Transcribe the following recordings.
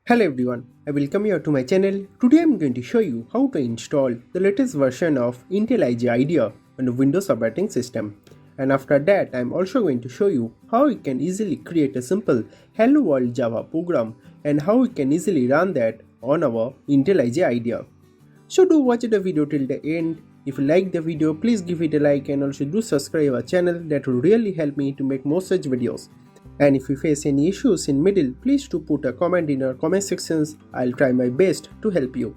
Hello everyone, I welcome you to my channel. Today I am going to show you how to install the latest version of IntelliJ IDEA on the Windows operating system. And after that I am also going to show you how you can easily create a simple Hello World Java program and how you can easily run that on our IntelliJ IDEA. So do watch the video till the end. If you like the video, please give it a like and also do subscribe our channel. That will really help me to make more such videos. And if you face any issues in middle, please do put a comment in our comment sections. I'll try my best to help you.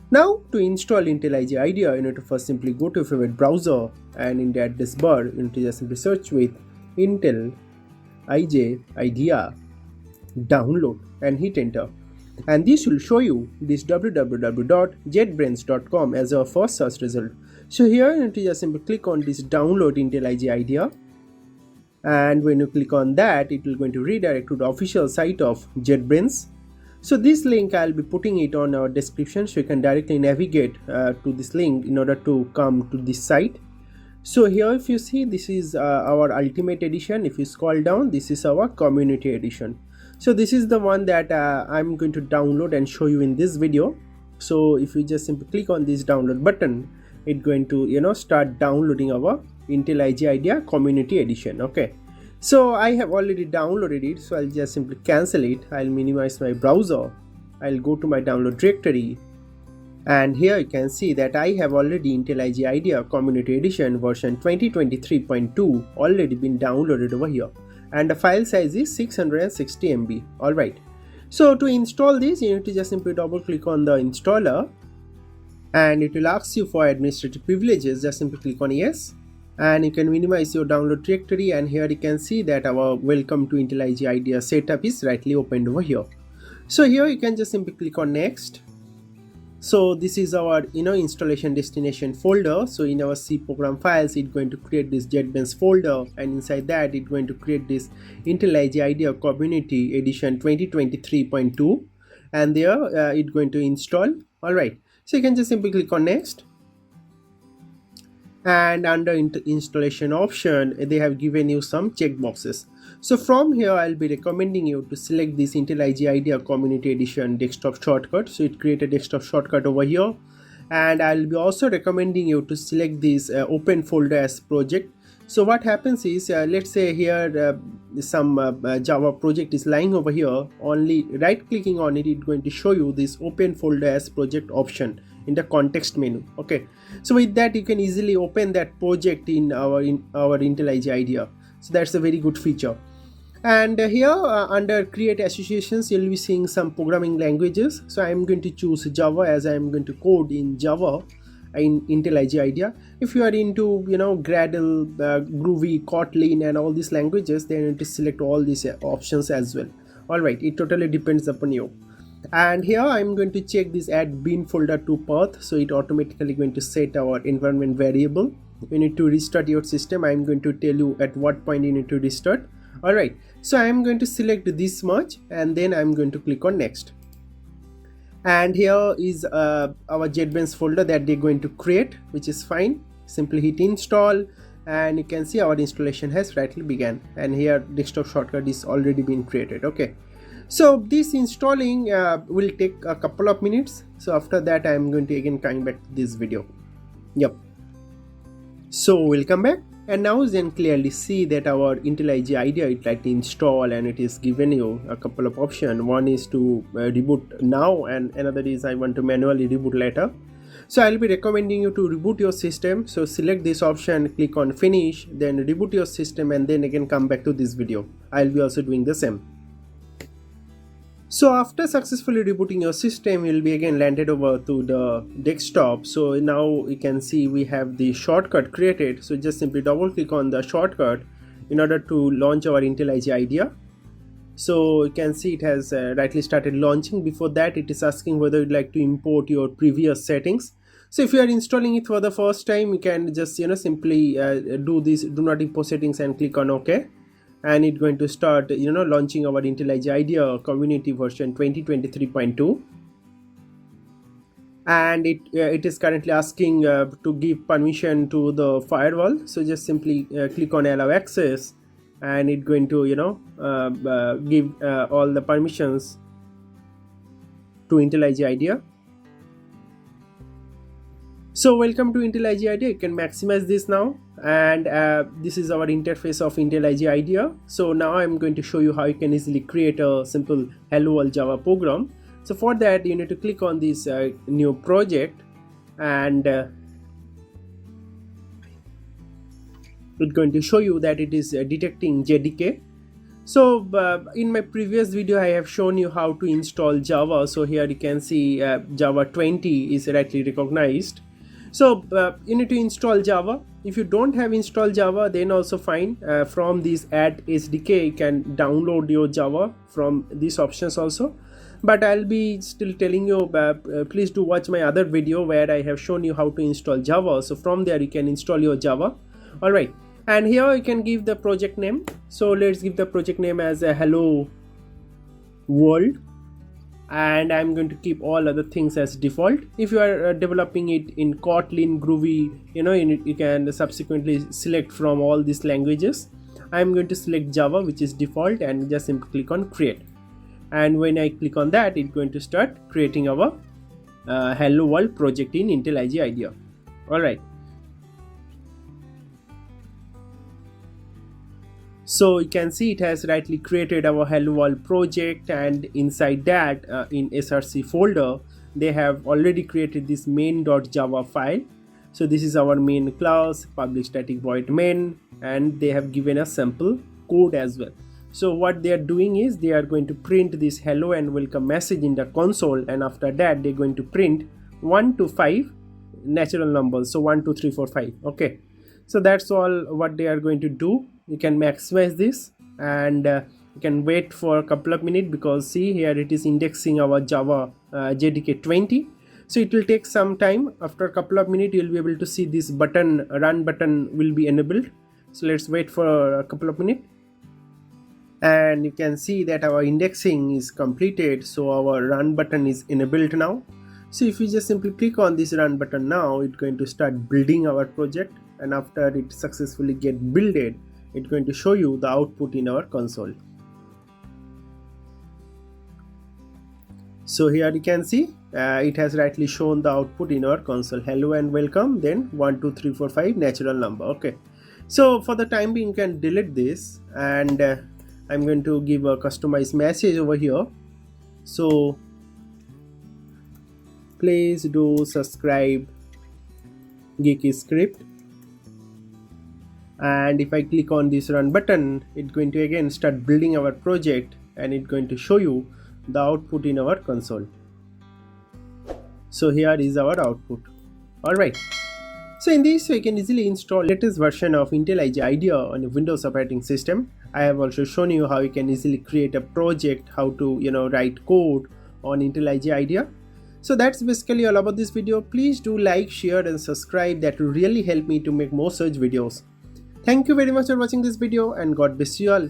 Now to install IntelliJ IDEA, you need to first simply go to your favorite browser and in the address bar, you need to just simply search with IntelliJ IDEA download and hit enter. And this will show you this www.jetbrains.com as our first search result. So here you need to just simply click on this download IntelliJ IDEA. And when you click on that, it will going to redirect to the official site of JetBrains. So this link I'll be putting it on our description, so you can directly navigate to this link in order to come to this site. So here if you see, this is our ultimate edition. If you scroll down, this is our community edition. So this is the one that I'm going to download and show you in this video. So if you just simply click on this download button, it's going to start downloading our IntelliJ IDEA community edition. Okay, so I have already downloaded it, so I'll just simply cancel it. I'll minimize my browser, I'll go to my download directory, and here you can see that I have already IntelliJ IDEA community edition version 2023.2 already been downloaded over here, and the file size is 660 MB. Alright, so to install this, you need to just simply double click on the installer and it will ask you for administrative privileges. Just simply click on yes, and you can minimize your download directory, and here you can see that our welcome to IntelliJ IDEA setup is rightly opened over here. So here you can just simply click on next. So this is our installation destination folder. So in our C program files, it's going to create this JetBrains folder, and inside that it's going to create this IntelliJ IDEA community edition 2023.2, and there it's going to install. Alright, so you can just simply click on next, and under installation option they have given you some checkboxes. So from here I'll be recommending you to select this IntelliJ IDEA community edition desktop shortcut. So it create a desktop shortcut over here, and I'll be also recommending you to select this open folder as project. So what happens is, let's say here some Java project is lying over here, only right clicking on it, it's going to show you this open folder as project option in the context menu. Okay, so with that you can easily open that project in our IntelliJ IDEA. So that's a very good feature. And here under create associations, you'll be seeing some programming languages. So I'm going to choose Java, as I'm going to code in Java in IntelliJ IDEA. If you are into Gradle, Groovy, Kotlin and all these languages, then you need to select all these options as well. Alright, it totally depends upon you. And here I'm going to check this add bin folder to path, so it automatically going to set our environment variable. You need to restart your system. I'm going to tell you at what point you need to restart. Alright, so I'm going to select this much, and then I'm going to click on next. And here is our JetBrains folder that they're going to create, which is fine. Simply hit install, and you can see our installation has rightly begun, and here desktop shortcut is already been created. Okay, so this installing will take a couple of minutes. So after that I'm going to again come back to this video. Yep, so welcome back, and now you can clearly see that our IntelliJ IDEA is like to install, and it is given you a couple of options. One is to reboot now, and another is I want to manually reboot later. So I'll be recommending you to reboot your system. So select this option, click on finish, then reboot your system, and then again come back to this video. I'll be also doing the same. So after successfully rebooting your system, you'll be again landed over to the desktop. So now you can see we have the shortcut created. So just simply double click on the shortcut in order to launch our IntelliJ IDEA. So you can see it has rightly started launching. Before that, it is asking whether you'd like to import your previous settings. So if you are installing it for the first time, you can just simply do this do not import settings and click on OK. And it's going to start launching our IntelliJ IDEA community version 2023.2, and it is currently asking to give permission to the firewall. So just simply click on allow access, and it's going to give all the permissions to IntelliJ IDEA. So welcome to IntelliJ IDEA. You can maximize this now, and this is our interface of IntelliJ IDEA. So now I'm going to show you how you can easily create a simple hello world Java program. So for that you need to click on this new project, and it's going to show you that it is detecting JDK. So in my previous video I have shown you how to install Java. So here you can see Java 20 is rightly recognized. So you need to install Java. If you don't have installed Java, then also fine. From this add SDK you can download your Java from these options also, but I'll be still telling you please do watch my other video where I have shown you how to install Java. So from there you can install your Java. All right, and here you can give the project name. So let's give the project name as a hello world, and I'm going to keep all other things as default. If you are developing it in Kotlin, Groovy, you can subsequently select from all these languages. I'm going to select Java, which is default, and just simply click on create. And when I click on that, it's going to start creating our hello world project in IntelliJ IDEA. All right. So you can see it has rightly created our hello world project, and inside that in src folder they have already created this main.java file. So this is our main class, public static void main, and they have given a sample code as well. So what they are doing is they are going to print this hello and welcome message in the console, and after that they're going to print 1 to 5 natural numbers. So 1 2 3 4 5. Okay, so that's all what they are going to do. You can maximize this, and you can wait for a couple of minutes, because see here it is indexing our Java JDK 20. So it will take some time. After a couple of minutes you'll be able to see this button, run button, will be enabled. So let's wait for a couple of minutes, and you can see that our indexing is completed. So our run button is enabled now. So if you just simply click on this run button now, it's going to start building our project, and after it successfully get builded, it's going to show you the output in our console. So here you can see it has rightly shown the output in our console, hello and welcome, then 1 2 3 4 5 natural number. Okay, so for the time being you can delete this, and I'm going to give a customized message over here. So please do subscribe Geeky script. And if I click on this run button, it's going to again start building our project, and it's going to show you the output in our console. So here is our output. All right, so in this way you can easily install latest version of IntelliJ IDEA on a Windows operating system. I have also shown you how you can easily create a project, how to write code on IntelliJ IDEA. So that's basically all about this video. Please do like, share and subscribe. That will really help me to make more such videos. Thank you very much for watching this video, and God bless you all.